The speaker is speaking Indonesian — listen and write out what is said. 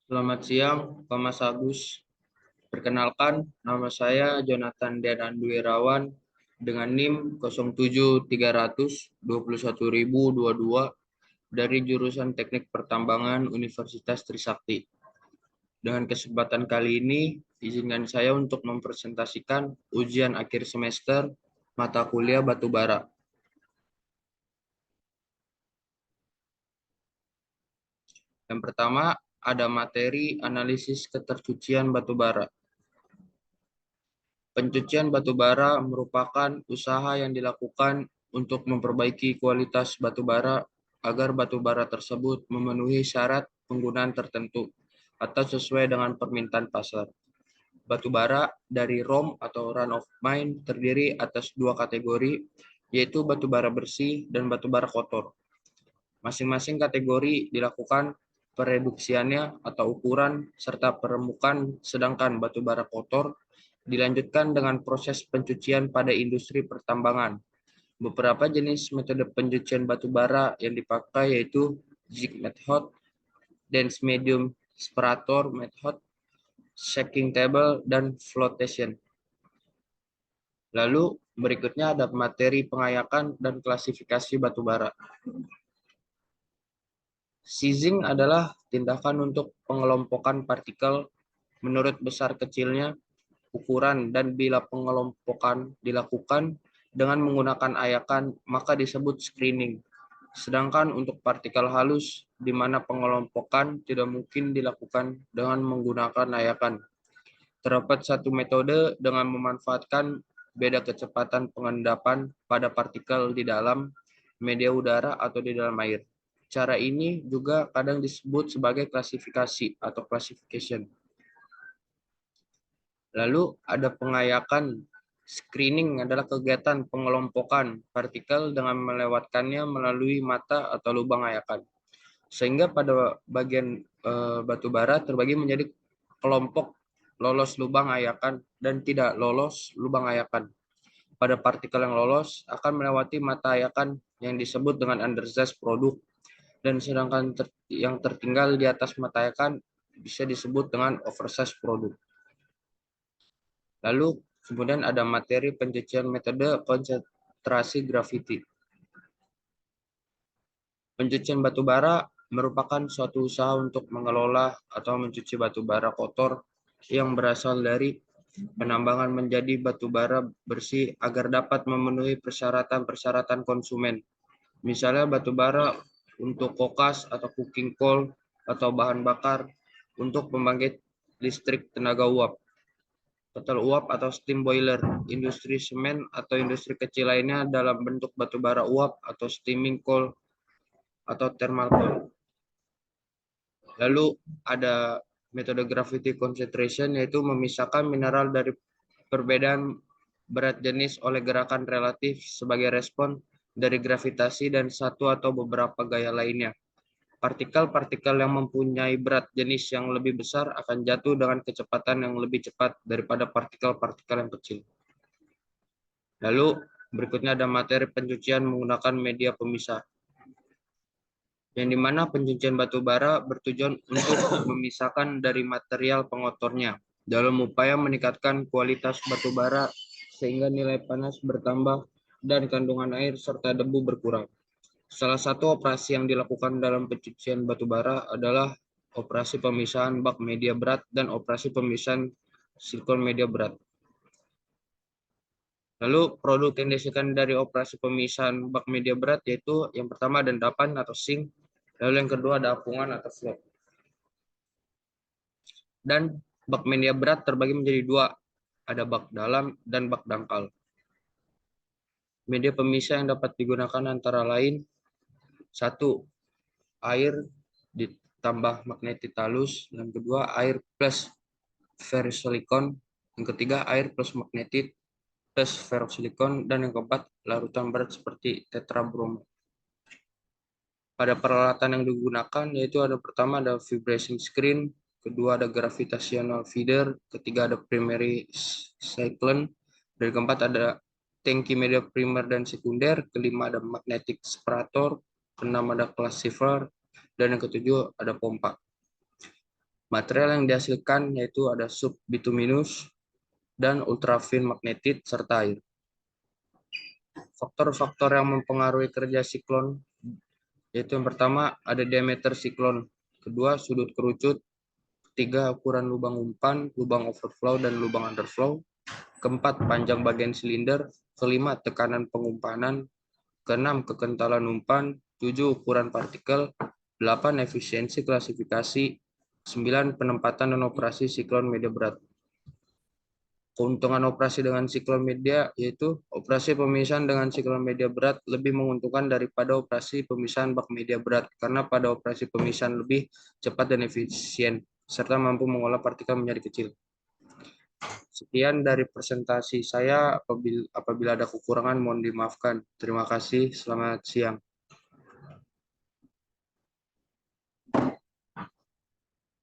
Selamat siang, Pak Mas Agus. Perkenalkan, nama saya Jonathan Denan Wirawan dengan NIM 07300 dari jurusan Teknik Pertambangan Universitas Trisakti. Dengan kesempatan kali ini, izinkan saya untuk mempresentasikan ujian akhir semester mata kuliah batubara. Yang pertama, ada materi analisis ketercucian batubara. Pencucian batubara merupakan usaha yang dilakukan untuk memperbaiki kualitas batubara agar batubara tersebut memenuhi syarat penggunaan tertentu atau sesuai dengan permintaan pasar. Batubara dari ROM atau run of mine terdiri atas dua kategori, yaitu batubara bersih dan batubara kotor. Masing-masing kategori dilakukan pereduksiannya atau ukuran serta peremukan, sedangkan batubara kotor dilanjutkan dengan proses pencucian pada industri pertambangan. Beberapa jenis metode pencucian batubara yang dipakai yaitu jig method, dense medium separator method, shaking table, dan flotation. Lalu berikutnya ada materi pengayakan dan klasifikasi batubara. Sizing adalah tindakan untuk pengelompokan partikel menurut besar kecilnya, ukuran, dan bila pengelompokan dilakukan dengan menggunakan ayakan, maka disebut screening. Sedangkan untuk partikel halus, di mana pengelompokan tidak mungkin dilakukan dengan menggunakan ayakan. Terdapat satu metode dengan memanfaatkan beda kecepatan pengendapan pada partikel di dalam media udara atau di dalam air. Cara ini juga kadang disebut sebagai klasifikasi atau classification. Lalu ada pengayakan. Screening adalah kegiatan pengelompokan partikel dengan melewatkannya melalui mata atau lubang ayakan. Sehingga pada bagian batu bara terbagi menjadi kelompok lolos lubang ayakan dan tidak lolos lubang ayakan. Pada partikel yang lolos akan melewati mata ayakan yang disebut dengan undersize produk, dan sedangkan yang tertinggal di atas mata ayakan bisa disebut dengan oversize produk. Lalu kemudian ada materi pencucian metode konsentrasi graviti. Pencucian batu bara merupakan suatu usaha untuk mengelola atau mencuci batu bara kotor yang berasal dari penambangan menjadi batu bara bersih agar dapat memenuhi persyaratan-persyaratan konsumen. Misalnya batu bara untuk kokas atau cooking coal atau bahan bakar untuk pembangkit listrik tenaga uap, ketel uap atau steam boiler, industri semen atau industri kecil lainnya dalam bentuk batu bara uap atau steaming coal atau thermal coal. Lalu ada metode gravity concentration, yaitu memisahkan mineral dari perbedaan berat jenis oleh gerakan relatif sebagai respon dari gravitasi dan satu atau beberapa gaya lainnya. Partikel-partikel yang mempunyai berat jenis yang lebih besar akan jatuh dengan kecepatan yang lebih cepat daripada partikel-partikel yang kecil. Lalu berikutnya ada materi pencucian menggunakan media pemisah, yang dimana pencucian batu bara bertujuan untuk memisahkan dari material pengotornya dalam upaya meningkatkan kualitas batu bara sehingga nilai panas bertambah dan kandungan air serta debu berkurang. Salah satu operasi yang dilakukan dalam pencucian batu bara adalah operasi pemisahan bak media berat dan operasi pemisahan silikon media berat. Lalu produk yang dihasilkan dari operasi pemisahan bak media berat yaitu yang pertama ada endapan atau sink, lalu yang kedua ada apungan atau float. Dan bak media berat terbagi menjadi dua, ada bak dalam dan bak dangkal. Media pemisah yang dapat digunakan antara lain: satu, air ditambah magnetit halus, yang kedua air plus ferrosilikon, yang ketiga air plus magnetit plus ferrosilikon, dan yang keempat larutan berat seperti tetrabrom. Pada peralatan yang digunakan yaitu ada pertama ada vibration screen, kedua ada gravitational feeder, ketiga ada primary cyclone, dan keempat ada tangki media primer dan sekunder, kelima ada magnetic separator, keenam ada classifier, dan yang ketujuh ada pompa. Material yang dihasilkan yaitu ada subbituminous dan ultrafin magnetit serta air. Faktor-faktor yang mempengaruhi kerja siklon yaitu yang pertama ada diameter siklon, kedua sudut kerucut, ketiga ukuran lubang umpan, lubang overflow dan lubang underflow, keempat panjang bagian silinder, kelima tekanan pengumpanan, keenam kekentalan umpan, tujuh ukuran partikel, delapan efisiensi klasifikasi, 9 penempatan dan operasi siklon media berat. Keuntungan operasi dengan siklon media yaitu operasi pemisahan dengan siklon media berat lebih menguntungkan daripada operasi pemisahan bak media berat karena pada operasi pemisahan lebih cepat dan efisien serta mampu mengolah partikel menjadi kecil. Sekian dari presentasi saya, apabila ada kekurangan mohon dimaafkan. Terima kasih, selamat siang.